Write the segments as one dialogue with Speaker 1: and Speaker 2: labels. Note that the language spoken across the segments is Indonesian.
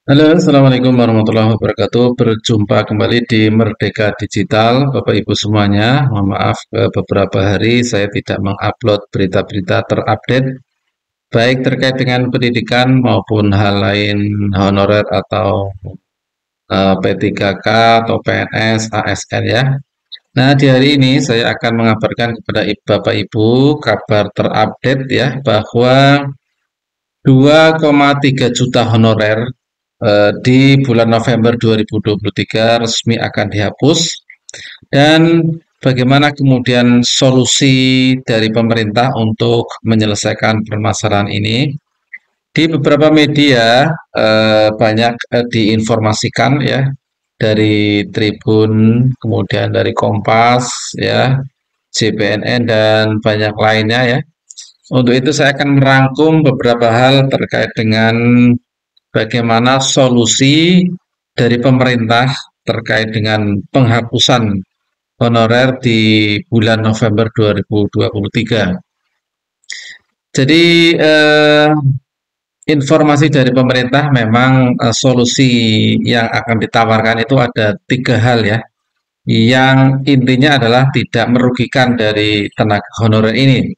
Speaker 1: Halo, Assalamualaikum warahmatullahi wabarakatuh. Berjumpa kembali di Merdeka Digital, Bapak Ibu semuanya. Mohon maaf, beberapa hari saya tidak mengupload berita-berita terupdate, baik terkait dengan pendidikan maupun hal lain honorer atau P3K atau PNS, ASN ya. Nah, di hari ini saya akan mengabarkan kepada Bapak Ibu kabar terupdate ya bahwa 2,3 juta honorer di bulan November 2023 resmi akan dihapus, dan bagaimana kemudian solusi dari pemerintah untuk menyelesaikan permasalahan ini. Di beberapa media banyak diinformasikan ya, dari Tribun, kemudian dari Kompas ya, JPNN dan banyak lainnya ya. Untuk itu saya akan merangkum beberapa hal terkait dengan bagaimana solusi dari pemerintah terkait dengan penghapusan honorer di bulan November 2023. Jadi informasi dari pemerintah memang solusi yang akan ditawarkan itu ada tiga hal ya. Yang intinya adalah tidak merugikan dari tenaga honorer ini.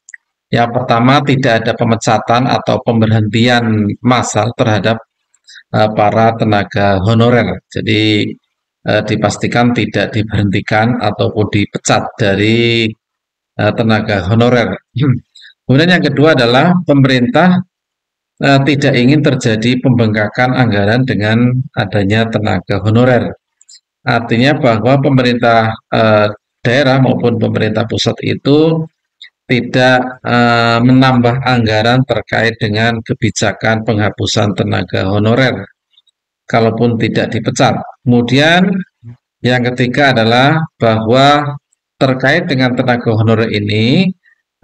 Speaker 1: Yang pertama, tidak ada pemecatan atau pemberhentian massal terhadap para tenaga honorer. Jadi dipastikan tidak diberhentikan ataupun dipecat dari tenaga honorer. Kemudian yang kedua adalah pemerintah tidak ingin terjadi pembengkakan anggaran dengan adanya tenaga honorer. Artinya bahwa pemerintah daerah maupun pemerintah pusat itu tidak menambah anggaran terkait dengan kebijakan penghapusan tenaga honorer, kalaupun tidak dipecat. Kemudian yang ketiga adalah bahwa terkait dengan tenaga honorer ini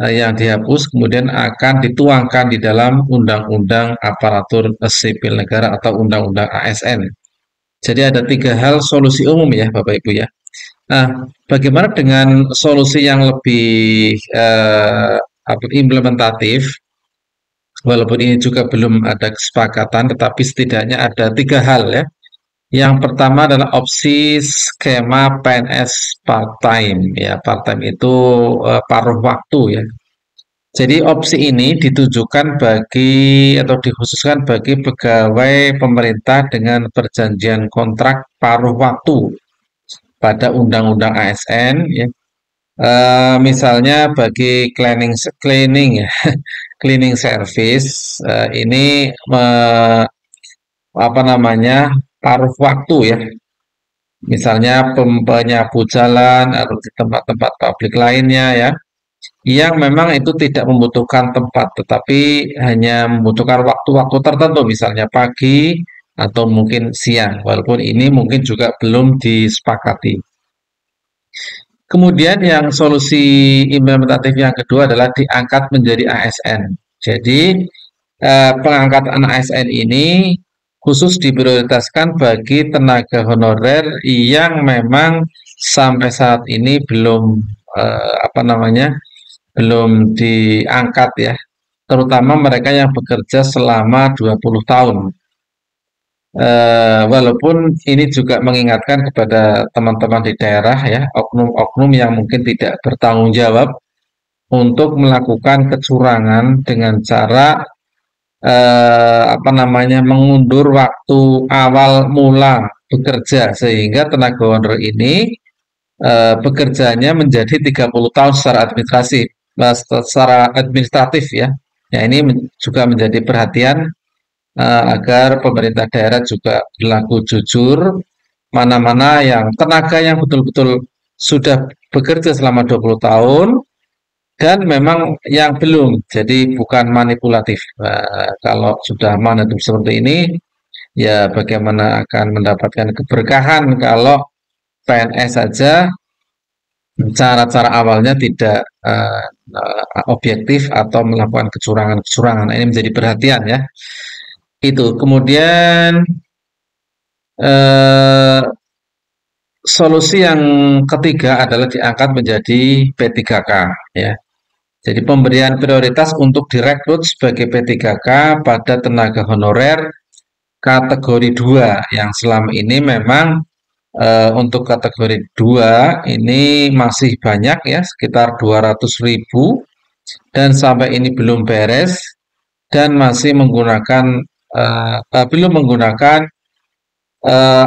Speaker 1: yang dihapus kemudian akan dituangkan di dalam Undang-Undang Aparatur Sipil Negara atau Undang-Undang ASN. Jadi ada tiga hal solusi umum ya Bapak Ibu ya. Nah, bagaimana dengan solusi yang lebih implementatif? Walaupun ini juga belum ada kesepakatan, tetapi setidaknya ada tiga hal ya. Yang pertama adalah opsi skema PNS part-time ya. Part-time itu paruh waktu ya. Jadi opsi ini ditujukan bagi atau dikhususkan bagi pegawai pemerintah dengan perjanjian kontrak paruh waktu pada Undang-Undang ASN ya. Misalnya bagi cleaning ya, cleaning service ini apa namanya, paruh waktu ya. Misalnya penyapu jalan atau di tempat-tempat publik lainnya ya, yang memang itu tidak membutuhkan tempat, tetapi hanya membutuhkan waktu-waktu tertentu, misalnya pagi atau mungkin siang, walaupun ini mungkin juga belum disepakati. Kemudian yang solusi implementatif yang kedua adalah diangkat menjadi ASN. Jadi pengangkatan ASN ini khusus diprioritaskan bagi tenaga honorer yang memang sampai saat ini belum apa namanya, belum diangkat ya, terutama mereka yang bekerja selama 20 tahun. Walaupun ini juga mengingatkan kepada teman-teman di daerah ya, oknum-oknum yang mungkin tidak bertanggung jawab untuk melakukan kecurangan dengan cara apa namanya, mengundur waktu awal mula bekerja, sehingga tenaga honorer ini bekerjanya menjadi 30 tahun secara administratif ya. Ya, ini juga menjadi perhatian agar pemerintah daerah juga berlaku jujur, mana-mana yang tenaga yang betul-betul sudah bekerja selama 20 tahun dan memang yang belum, jadi bukan manipulatif. Kalau sudah manipulatif seperti ini, ya bagaimana akan mendapatkan keberkahan kalau PNS saja cara-cara awalnya tidak objektif atau melakukan kecurangan-kecurangan. Ini menjadi perhatian ya. Itu kemudian eh, solusi yang ketiga adalah diangkat menjadi P3K ya. Jadi pemberian prioritas untuk direkrut sebagai P3K pada tenaga honorer kategori 2 yang selama ini memang untuk kategori 2 ini masih banyak ya, sekitar 200.000 dan sampai ini belum beres dan masih menggunakan belum menggunakan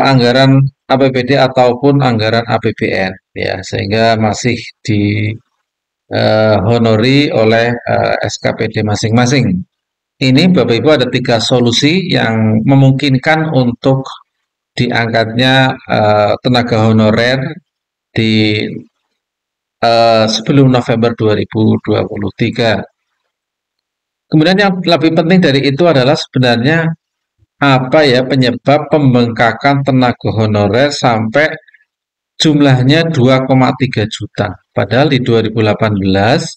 Speaker 1: anggaran APBD ataupun anggaran APBN ya, sehingga masih dihonori oleh SKPD masing-masing. Ini Bapak Ibu ada 3 solusi yang memungkinkan untuk diangkatnya tenaga honorer di sebelum November 2023. Kemudian yang lebih penting dari itu adalah sebenarnya apa ya penyebab pembengkakan tenaga honorer sampai jumlahnya 2,3 juta. Padahal di 2018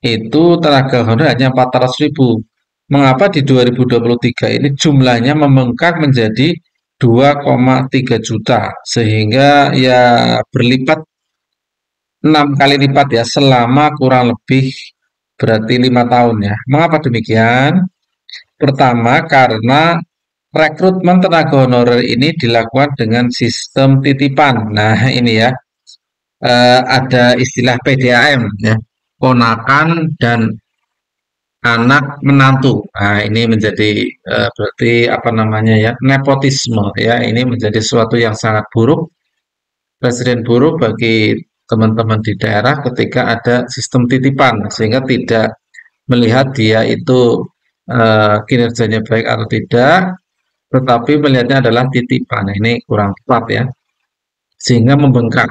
Speaker 1: itu tenaga honorer hanya 400.000. Mengapa di 2023 ini jumlahnya membengkak menjadi 2,3 juta sehingga ya berlipat 6 kali lipat ya selama kurang lebih berarti 5 tahun ya. Mengapa demikian? Pertama karena rekrutmen tenaga honorer ini dilakukan dengan sistem titipan. Nah, ini ya, ada istilah PDAM ya, ponakan dan anak menantu. Nah, ini menjadi berarti apa namanya ya, nepotisme ya. Ini menjadi sesuatu yang sangat buruk, presiden buruk bagi teman-teman di daerah ketika ada sistem titipan sehingga tidak melihat dia itu kinerjanya baik atau tidak, tetapi melihatnya adalah titipan. Nah, ini kurang tepat ya, sehingga membengkak.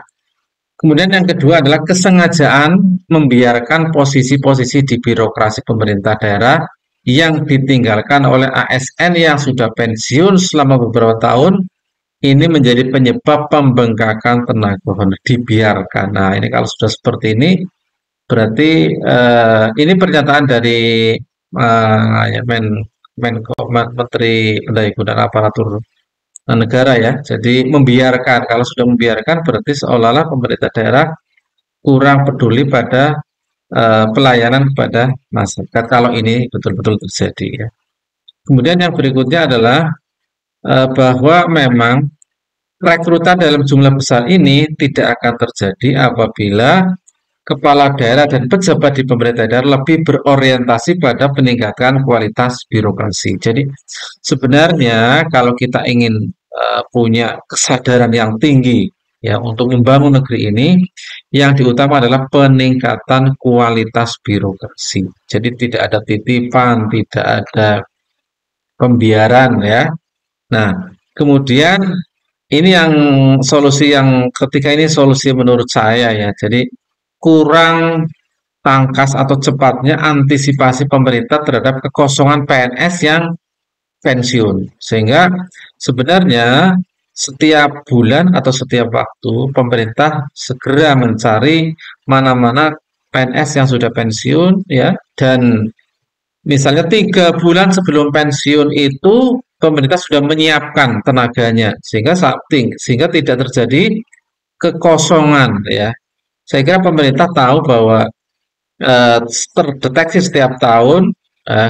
Speaker 1: Kemudian yang kedua adalah kesengajaan membiarkan posisi-posisi di birokrasi pemerintah daerah yang ditinggalkan oleh ASN yang sudah pensiun selama beberapa tahun. Ini menjadi penyebab pembengkakan tenaga honor, dibiarkan. Nah, ini kalau sudah seperti ini, berarti ini pernyataan dari ya, Menteri Pendayaan Aparatur Negara ya. Jadi membiarkan, kalau sudah membiarkan berarti seolah-olah pemerintah daerah kurang peduli pada pelayanan kepada masyarakat kalau ini betul-betul terjadi ya. Kemudian yang berikutnya adalah bahwa memang rekrutan dalam jumlah besar ini tidak akan terjadi apabila kepala daerah dan pejabat di pemerintah daerah lebih berorientasi pada peningkatan kualitas birokrasi. Jadi sebenarnya kalau kita ingin punya kesadaran yang tinggi ya untuk membangun negeri ini, yang diutama adalah peningkatan kualitas birokrasi. Jadi tidak ada titipan, tidak ada pembiaran ya. Nah, kemudian ini yang solusi yang ketiga ini solusi menurut saya ya. Jadi kurang tangkas atau cepatnya antisipasi pemerintah terhadap kekosongan PNS yang pensiun. Sehingga sebenarnya setiap bulan atau setiap waktu pemerintah segera mencari mana-mana PNS yang sudah pensiun ya, dan misalnya 3 bulan sebelum pensiun itu pemerintah sudah menyiapkan tenaganya sehingga tidak terjadi kekosongan ya. Saya kira pemerintah tahu bahwa terdeteksi setiap tahun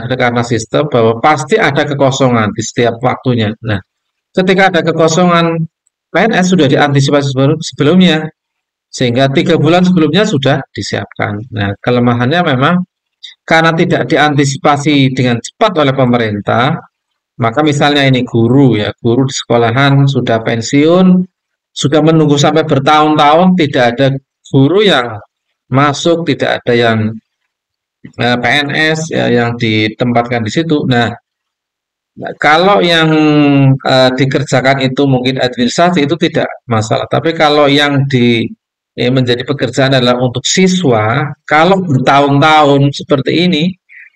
Speaker 1: karena sistem bahwa pasti ada kekosongan di setiap waktunya. Nah, ketika ada kekosongan PNS sudah diantisipasi sebelumnya sehingga 3 bulan sebelumnya sudah disiapkan. Nah, kelemahannya memang karena tidak diantisipasi dengan cepat oleh pemerintah, maka misalnya ini guru ya, guru di sekolahan sudah pensiun, sudah menunggu sampai bertahun-tahun tidak ada guru yang masuk, tidak ada yang PNS ya, yang ditempatkan di situ. Nah, kalau yang dikerjakan itu mungkin administrasi itu tidak masalah, tapi kalau yang menjadi pekerjaan adalah untuk siswa, kalau bertahun-tahun seperti ini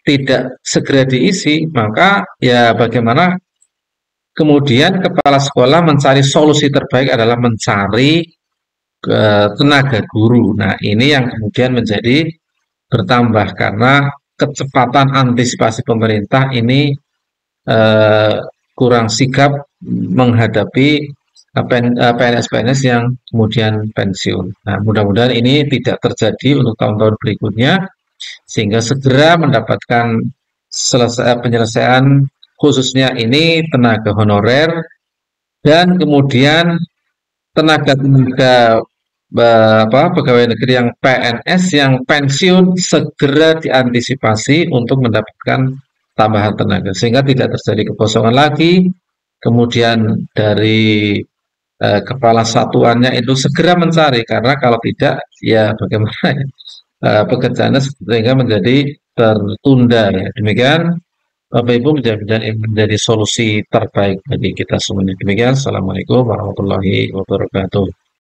Speaker 1: tidak segera diisi, maka ya bagaimana kemudian kepala sekolah mencari solusi terbaik adalah mencari tenaga guru. Nah, ini yang kemudian menjadi bertambah karena kecepatan antisipasi pemerintah ini eh, kurang sigap menghadapi PNS-PNS yang kemudian pensiun. Nah, mudah-mudahan ini tidak terjadi untuk tahun-tahun berikutnya, sehingga segera mendapatkan penyelesaian khususnya ini tenaga honorer dan kemudian tenaga-tenaga pegawai negeri yang PNS yang pensiun segera diantisipasi untuk mendapatkan tambahan tenaga sehingga tidak terjadi kekosongan lagi. Kemudian dari kepala satuannya itu segera mencari karena kalau tidak ya bagaimana ya, pekerjaannya sehingga menjadi tertunda ya. Demikian Bapak Ibu menjadi solusi terbaik bagi kita semuanya. Demikian, Assalamualaikum warahmatullahi wabarakatuh.